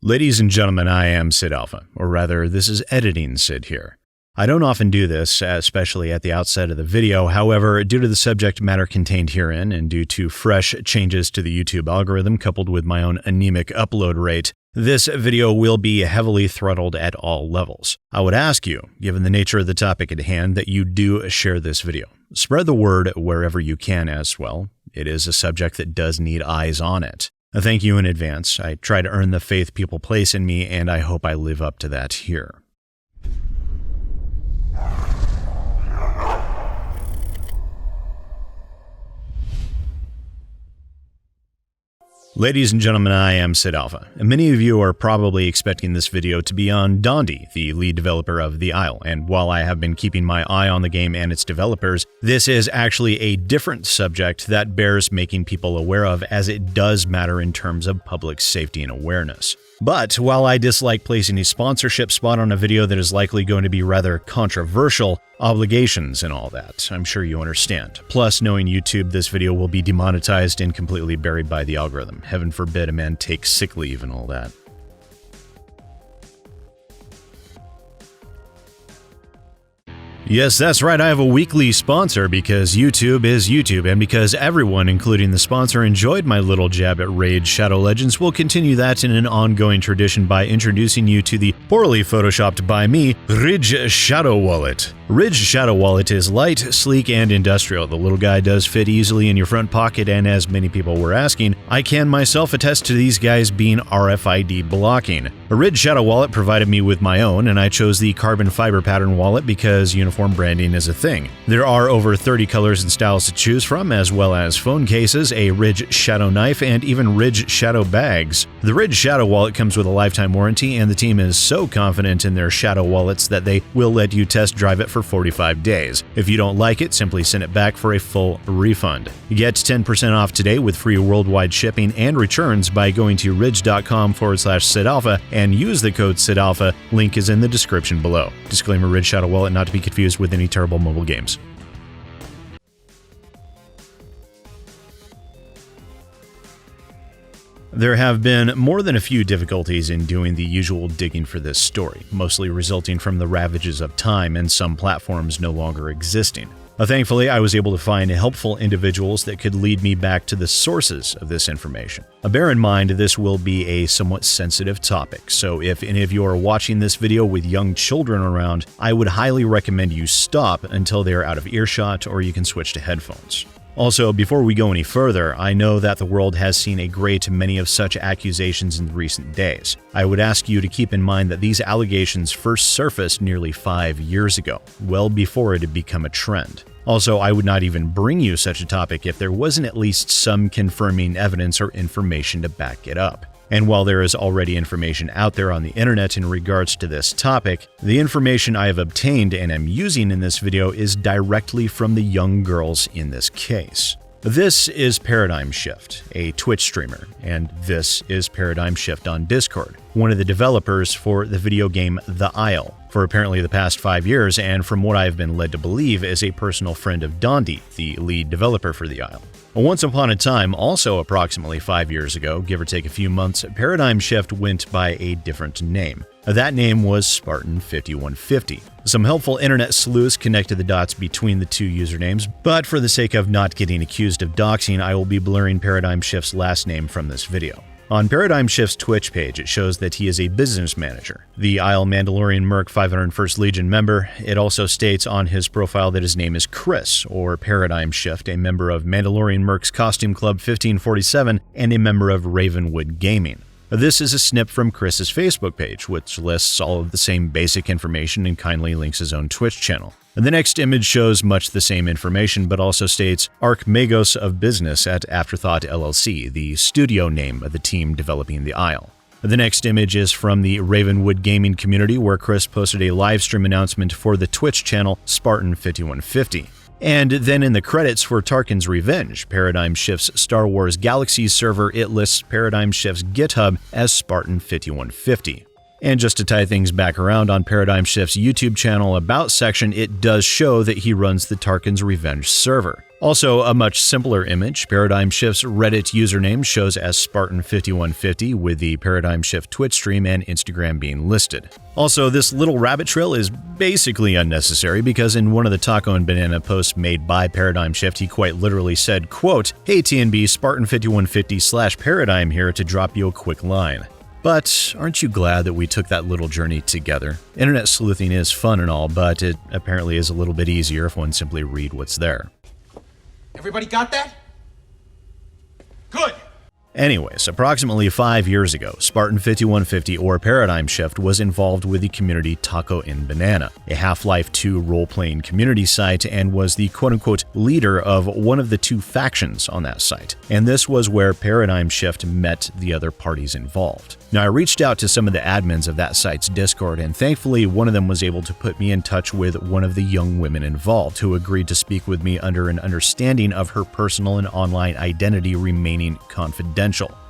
Ladies and gentlemen, I am SidAlpha, or rather, this is Editing Sid here. I don't often do this, especially at the outset of the video. However, due to the subject matter contained herein and due to fresh changes to the YouTube algorithm coupled with my own anemic upload rate, this video will be heavily throttled at all levels. I would ask you, given the nature of the topic at hand, that you do share this video. Spread the word wherever you can as well. It is a subject that does need eyes on it. Thank you in advance. I try to earn the faith people place in me, and I hope I live up to that here. Ladies and gentlemen, I am SidAlpha, and many of you are probably expecting this video to be on Dondi, the lead developer of The Isle, and while I have been keeping my eye on the game and its developers, this is actually a different subject that bears making people aware of, as it does matter in terms of public safety and awareness. But while I dislike placing a sponsorship spot on a video that is likely going to be rather controversial, obligations and all that, I'm sure you understand. Plus, knowing YouTube, this video will be demonetized and completely buried by the algorithm. Heaven forbid a man take sick leave and all that. Yes, that's right, I have a weekly sponsor because YouTube is YouTube, and because everyone, including the sponsor, enjoyed my little jab at Raid Shadow Legends, we'll continue that in an ongoing tradition by introducing you to the poorly photoshopped by me, Ridge Shadow Wallet. Ridge Shadow Wallet is light, sleek, and industrial. The little guy does fit easily in your front pocket, and as many people were asking, I can myself attest to these guys being RFID blocking. A Ridge Shadow Wallet provided me with my own, and I chose the carbon fiber pattern wallet because uniform branding is a thing. There are over 30 colors and styles to choose from, as well as phone cases, a Ridge Shadow knife, and even Ridge Shadow bags. The Ridge Shadow Wallet comes with a lifetime warranty, and the team is so confident in their Shadow Wallets that they will let you test drive it for 45 days. If you don't like it, simply send it back for a full refund. Get 10% off today with free worldwide shipping and returns by going to ridge.com/SidAlpha and use the code SidAlpha. Link is in the description below. Disclaimer: Ridge Shadow Wallet not to be confused with any terrible mobile games. There have been more than a few difficulties in doing the usual digging for this story, mostly resulting from the ravages of time and some platforms no longer existing. Thankfully, I was able to find helpful individuals that could lead me back to the sources of this information. Bear in mind, this will be a somewhat sensitive topic, so if any of you are watching this video with young children around, I would highly recommend you stop until they are out of earshot, or you can switch to headphones. Also, before we go any further, I know that the world has seen a great many of such accusations in recent days. I would ask you to keep in mind that these allegations first surfaced nearly 5 years ago, well before it had become a trend. Also, I would not even bring you such a topic if there wasn't at least some confirming evidence or information to back it up. And while there is already information out there on the internet in regards to this topic, the information I have obtained and am using in this video is directly from the young girls in this case. This is ParadymShift, a Twitch streamer, and this is ParadymShift on Discord, one of the developers for the video game The Isle, for apparently the past 5 years, and from what I have been led to believe is a personal friend of Dondi, the lead developer for The Isle. Once upon a time, also approximately 5 years ago, give or take a few months, ParadymShift went by a different name. That name was Spartan5150. Some helpful internet sleuths connected the dots between the two usernames, but for the sake of not getting accused of doxing, I will be blurring ParadymShift's last name from this video. On ParadymShift's Twitch page, it shows that he is a business manager, the Isle Mandalorian Merc 501st Legion member. It also states on his profile that his name is Chris, or ParadymShift, a member of Mandalorian Merc's Costume Club 1547 and a member of Ravenwood Gaming. This is a snip from Chris's Facebook page, which lists all of the same basic information and kindly links his own Twitch channel. The next image shows much the same information, but also states Archmagos of Business at Afterthought LLC, the studio name of the team developing The Isle. The next image is from the Ravenwood Gaming community, where Chris posted a live stream announcement for the Twitch channel Spartan5150. And then in the credits for Tarkin's Revenge, ParadymShift's Star Wars Galaxies server, it lists ParadymShift's GitHub as Spartan5150. And just to tie things back around, on ParadymShift's YouTube channel About section, it does show that he runs the Tarkin's Revenge server. Also, a much simpler image, ParadymShift's Reddit username shows as Spartan5150 with the ParadymShift Twitch stream and Instagram being listed. Also, this little rabbit trail is basically unnecessary because in one of the Taco and Banana posts made by ParadymShift, he quite literally said, quote, "Hey TNB, Spartan5150/Paradigm here to drop you a quick line." But aren't you glad that we took that little journey together? Internet sleuthing is fun and all, but it apparently is a little bit easier if one simply read what's there. Everybody got that? Good! Anyways, approximately 5 years ago, Spartan5150 or ParadymShift was involved with the community Taco and Banana, a Half-Life 2 role-playing community site, and was the quote-unquote leader of one of the two factions on that site. And this was where ParadymShift met the other parties involved. Now, I reached out to some of the admins of that site's Discord, and thankfully one of them was able to put me in touch with one of the young women involved, who agreed to speak with me under an understanding of her personal and online identity remaining confidential.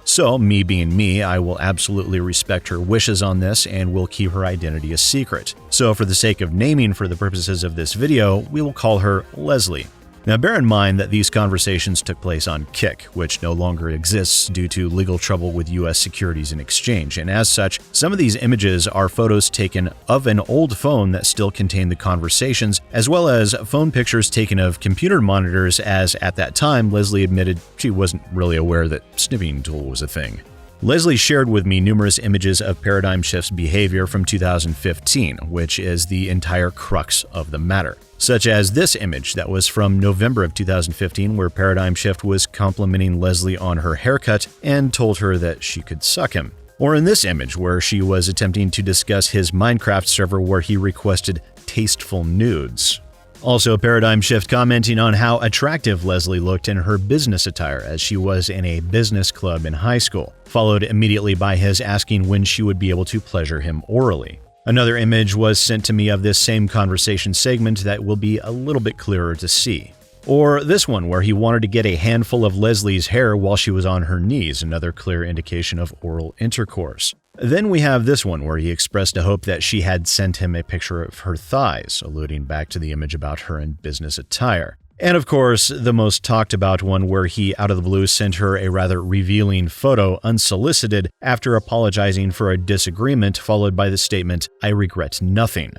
So, me being me, I will absolutely respect her wishes on this and will keep her identity a secret. So, for the sake of naming for the purposes of this video, we will call her Leslie. Now, bear in mind that these conversations took place on Kik, which no longer exists due to legal trouble with U.S. Securities and Exchange, and as such, some of these images are photos taken of an old phone that still contain the conversations, as well as phone pictures taken of computer monitors, as at that time, Leslie admitted she wasn't really aware that snipping tool was a thing. Leslie shared with me numerous images of ParadymShift's behavior from 2015, which is the entire crux of the matter. Such as this image that was from November of 2015, where ParadymShift was complimenting Leslie on her haircut and told her that she could suck him. Or in this image, where she was attempting to discuss his Minecraft server where he requested tasteful nudes. Also, ParadymShift commenting on how attractive Leslie looked in her business attire as she was in a business club in high school, followed immediately by his asking when she would be able to pleasure him orally. Another image was sent to me of this same conversation segment that will be a little bit clearer to see. Or this one where he wanted to get a handful of Leslie's hair while she was on her knees, another clear indication of oral intercourse. Then we have this one where he expressed a hope that she had sent him a picture of her thighs, alluding back to the image about her in business attire. And of course, the most talked about one where he out of the blue sent her a rather revealing photo unsolicited after apologizing for a disagreement, followed by the statement, "I regret nothing."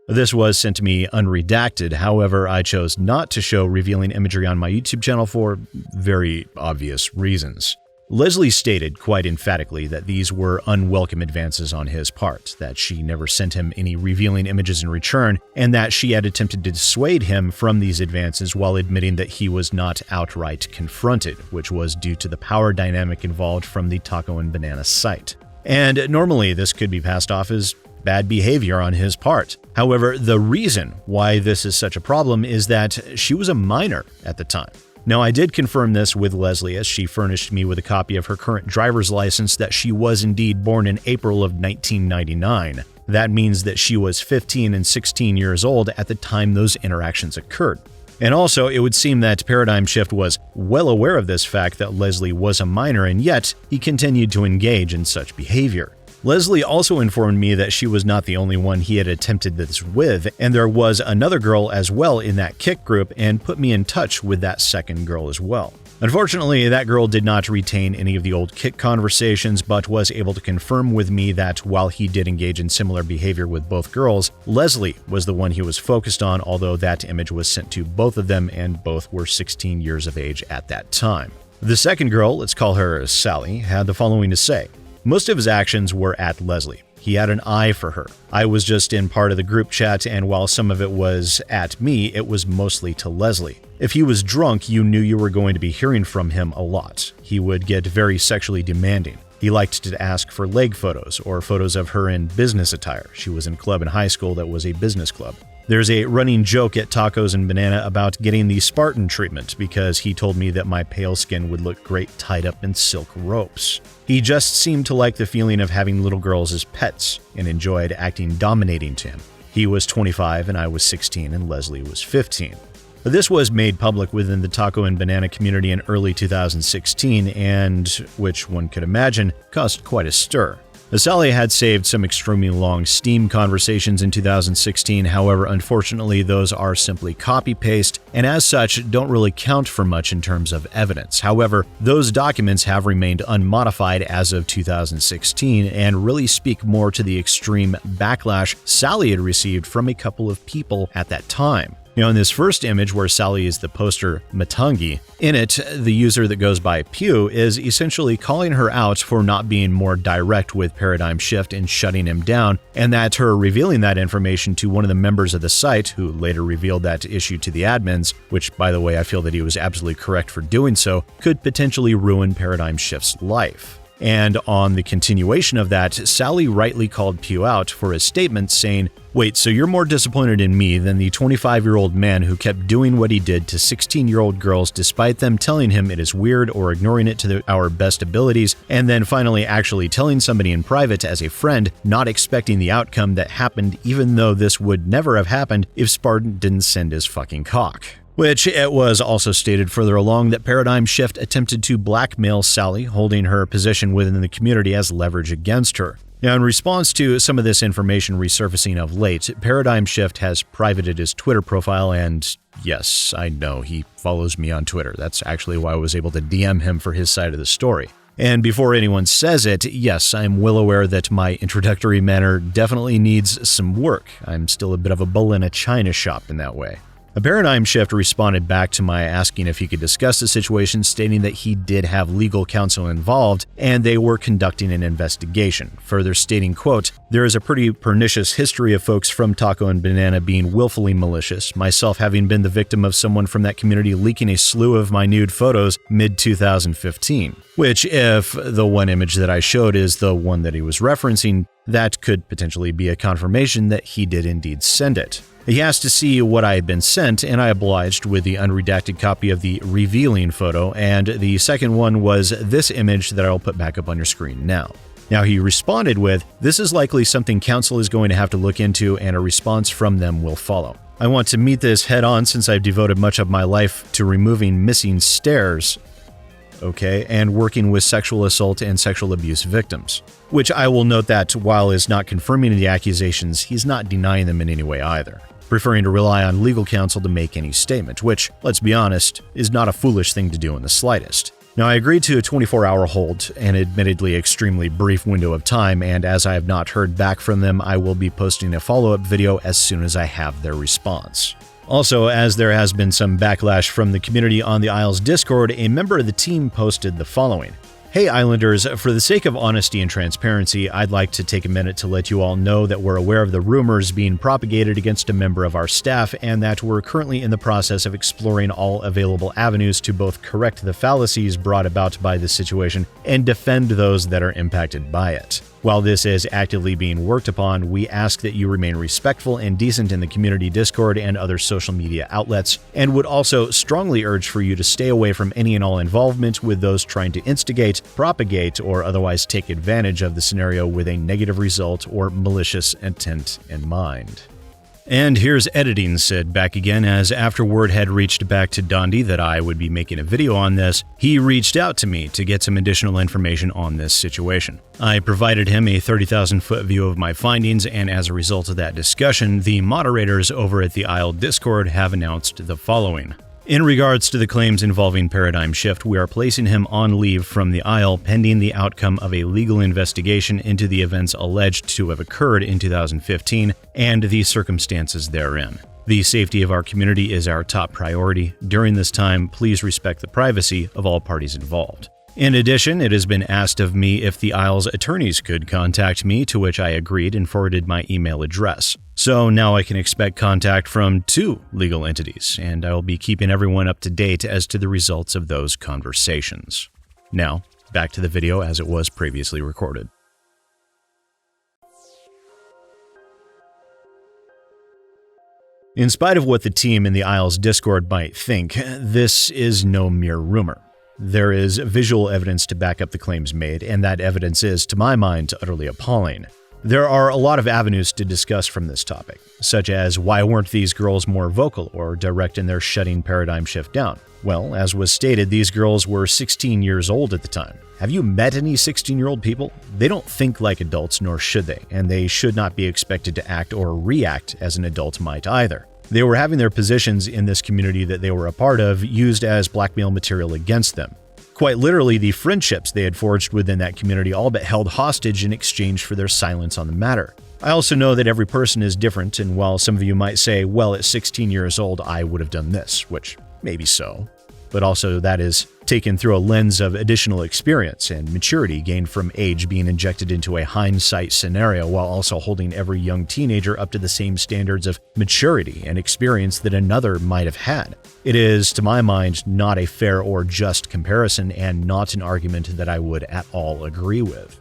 This was sent to me unredacted, however, I chose not to show revealing imagery on my YouTube channel for very obvious reasons. Leslie stated quite emphatically that these were unwelcome advances on his part, that she never sent him any revealing images in return, and that she had attempted to dissuade him from these advances while admitting that he was not outright confronted, which was due to the power dynamic involved from the Taco and Banana site. And normally this could be passed off as bad behavior on his part. However, the reason why this is such a problem is that she was a minor at the time. Now, I did confirm this with Leslie as she furnished me with a copy of her current driver's license that she was indeed born in April of 1999. That means that she was 15 and 16 years old at the time those interactions occurred. And also, it would seem that ParadymShift was well aware of this fact that Leslie was a minor, and yet he continued to engage in such behavior. Leslie also informed me that she was not the only one he had attempted this with, and there was another girl as well in that Kik group, and put me in touch with that second girl as well. Unfortunately, that girl did not retain any of the old Kik conversations, but was able to confirm with me that while he did engage in similar behavior with both girls, Leslie was the one he was focused on, although that image was sent to both of them and both were 16 years of age at that time. The second girl, let's call her Sally, had the following to say. Most of his actions were at Leslie. He had an eye for her. I was just in part of the group chat, and while some of it was at me, it was mostly to Leslie. If he was drunk, you knew you were going to be hearing from him a lot. He would get very sexually demanding. He liked to ask for leg photos or photos of her in business attire. She was in a club in high school that was a business club. There's a running joke at Tacos and Banana about getting the Spartan treatment because he told me that my pale skin would look great tied up in silk ropes. He just seemed to like the feeling of having little girls as pets and enjoyed acting dominating to him. He was 25 and I was 16 and Leslie was 15. This was made public within the Taco and Banana community in early 2016 and, which one could imagine, caused quite a stir. Sally had saved some extremely long Steam conversations in 2016, however, unfortunately, those are simply copy-paste, and as such, don't really count for much in terms of evidence. However, those documents have remained unmodified as of 2016 and really speak more to the extreme backlash Sally had received from a couple of people at that time. In this first image where Sally is the poster Matangi, in it, the user that goes by Pew is essentially calling her out for not being more direct with ParadymShift and shutting him down, and that her revealing that information to one of the members of the site, who later revealed that issue to the admins, which, by the way, I feel that he was absolutely correct for doing so, could potentially ruin ParadymShift's life. And on the continuation of that, Sally rightly called Pew out for his statement saying, "Wait, so you're more disappointed in me than the 25-year-old man who kept doing what he did to 16-year-old girls despite them telling him it is weird or ignoring it to our best abilities, and then finally actually telling somebody in private as a friend, not expecting the outcome that happened even though this would never have happened if Spartan didn't send his fucking cock." Which it was also stated further along that ParadymShift attempted to blackmail Sally, holding her position within the community as leverage against her. Now, in response to some of this information resurfacing of late, ParadymShift has privated his Twitter profile, and yes, I know, he follows me on Twitter. That's actually why I was able to DM him for his side of the story. And before anyone says it, yes, I'm well aware that my introductory manner definitely needs some work. I'm still a bit of a bull in a china shop in that way. A ParadymShift responded back to my asking if he could discuss the situation, stating that he did have legal counsel involved and they were conducting an investigation, further stating, quote, "There is a pretty pernicious history of folks from Taco and Banana being willfully malicious, myself having been the victim of someone from that community leaking a slew of my nude photos mid-2015. Which, if the one image that I showed is the one that he was referencing, that could potentially be a confirmation that he did indeed send it. He asked to see what I had been sent, and I obliged with the unredacted copy of the revealing photo, and the second one was this image that I'll put back up on your screen now. Now, he responded with, "This is likely something council is going to have to look into, and a response from them will follow. I want to meet this head on since I've devoted much of my life to removing missing stairs." Okay, and working with sexual assault and sexual abuse victims. Which I will note that while is not confirming the accusations, he's not denying them in any way either, preferring to rely on legal counsel to make any statement, which, let's be honest, is not a foolish thing to do in the slightest. Now, I agreed to a 24-hour hold, an admittedly extremely brief window of time, and as I have not heard back from them, I will be posting a follow-up video as soon as I have their response. Also, as there has been some backlash from the community on the Isles Discord, a member of the team posted the following. "Hey Islanders, for the sake of honesty and transparency, I'd like to take a minute to let you all know that we're aware of the rumors being propagated against a member of our staff and that we're currently in the process of exploring all available avenues to both correct the fallacies brought about by this situation and defend those that are impacted by it. While this is actively being worked upon, we ask that you remain respectful and decent in the community Discord and other social media outlets, and would also strongly urge for you to stay away from any and all involvement with those trying to instigate, propagate, or otherwise take advantage of the scenario with a negative result or malicious intent in mind." And here's Editing Sid back again, as after word had reached back to Dondi that I would be making a video on this, he reached out to me to get some additional information on this situation. I provided him a 30,000-foot view of my findings, and as a result of that discussion, the moderators over at the Isle Discord have announced the following. In regards to the claims involving ParadymShift, we are placing him on leave from the Isle pending the outcome of a legal investigation into the events alleged to have occurred in 2015 and the circumstances therein. The safety of our community is our top priority. During this time, please respect the privacy of all parties involved. In addition, it has been asked of me if the Isle's attorneys could contact me, to which I agreed and forwarded my email address. So now I can expect contact from 2 legal entities, and I will be keeping everyone up to date as to the results of those conversations. Now, back to the video as it was previously recorded. In spite of what the team in the Isles Discord might think, this is no mere rumor. There is visual evidence to back up the claims made, and that evidence is, to my mind, utterly appalling. There are a lot of avenues to discuss from this topic, such as why weren't these girls more vocal or direct in their shutting ParadymShift down? Well, as was stated, these girls were 16 years old at the time. Have you met any 16-year-old people? They don't think like adults, nor should they, and they should not be expected to act or react as an adult might either. They were having their positions in this community that they were a part of used as blackmail material against them. Quite literally, the friendships they had forged within that community all but held hostage in exchange for their silence on the matter. I also know that every person is different, and while some of you might say, well, at 16 years old, I would have done this, which maybe so, but also that is taken through a lens of additional experience and maturity gained from age being injected into a hindsight scenario while also holding every young teenager up to the same standards of maturity and experience that another might have had. It is, to my mind, not a fair or just comparison and not an argument that I would at all agree with.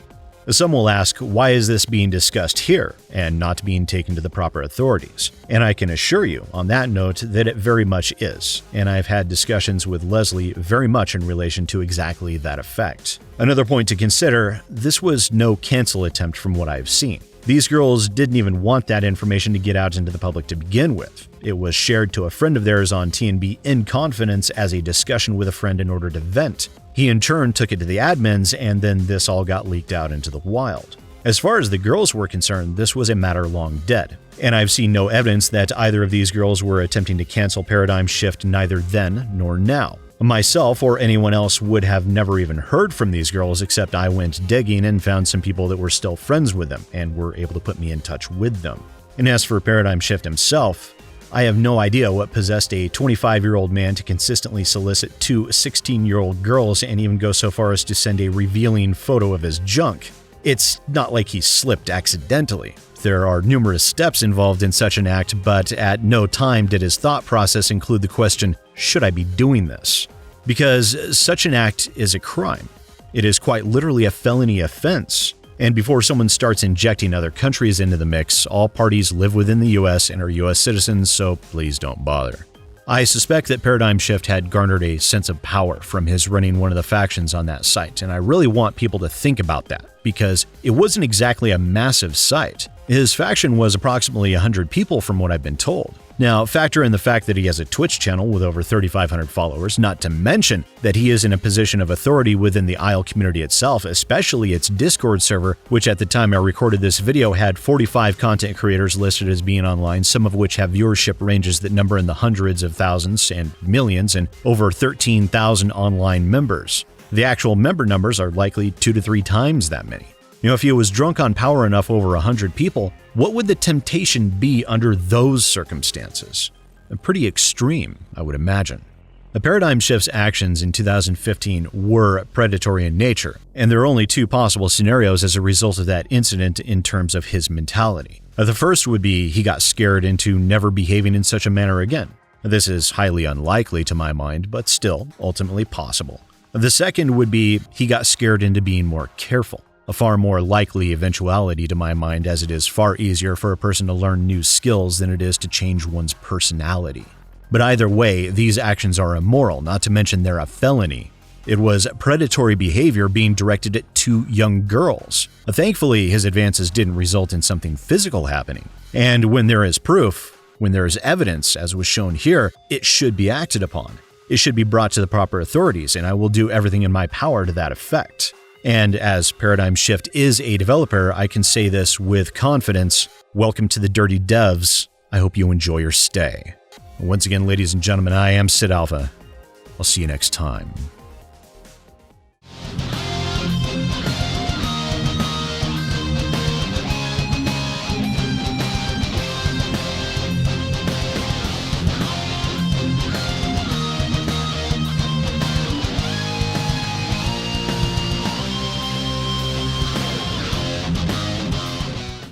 Some will ask, why is this being discussed here and not being taken to the proper authorities? And I can assure you, on that note, that it very much is, and I've had discussions with Leslie very much in relation to exactly that effect. Another point to consider, this was no cancel attempt from what I've seen. These girls didn't even want that information to get out into the public to begin with. It was shared to a friend of theirs on TNB in confidence as a discussion with a friend in order to vent. He in turn took it to the admins, and then this all got leaked out into the wild. As far as the girls were concerned, this was a matter long dead, and I've seen no evidence that either of these girls were attempting to cancel ParadymShift neither then nor now. Myself or anyone else would have never even heard from these girls, except I went digging and found some people that were still friends with them and were able to put me in touch with them. And as for ParadymShift himself, I have no idea what possessed a 25-year-old man to consistently solicit two 16-year-old girls and even go so far as to send a revealing photo of his junk. It's not like he slipped accidentally. There are numerous steps involved in such an act, but at no time did his thought process include the question, should I be doing this? Because such an act is a crime. It is quite literally a felony offense. And before someone starts injecting other countries into the mix, all parties live within the US and are US citizens, so please don't bother. I suspect that ParadymShift had garnered a sense of power from his running one of the factions on that site, and I really want people to think about that, because it wasn't exactly a massive site. His faction was approximately 100 people from what I've been told. Now, factor in the fact that he has a Twitch channel with over 3,500 followers, not to mention that he is in a position of authority within the Isle community itself, especially its Discord server, which at the time I recorded this video had 45 content creators listed as being online, some of which have viewership ranges that number in the hundreds of thousands and millions, and over 13,000 online members. The actual member numbers are likely 2 to 3 times that many. You know, if he was drunk on power enough over 100 people, what would the temptation be under those circumstances? Pretty extreme, I would imagine. The ParadymShift's actions in 2015 were predatory in nature, and there are only 2 possible scenarios as a result of that incident in terms of his mentality. The first would be he got scared into never behaving in such a manner again. This is highly unlikely to my mind, but still ultimately possible. The second would be he got scared into being more careful. A far more likely eventuality to my mind, as it is far easier for a person to learn new skills than it is to change one's personality. But either way, these actions are immoral, not to mention they're a felony. It was predatory behavior being directed at 2 young girls. Thankfully, his advances didn't result in something physical happening. And when there is proof, when there is evidence, as was shown here, it should be acted upon. It should be brought to the proper authorities, and I will do everything in my power to that effect. And as ParadymShift is a developer, I can say this with confidence. Welcome to the Dirty Devs. I hope you enjoy your stay. Once again, ladies and gentlemen, I am SidAlpha. I'll see you next time.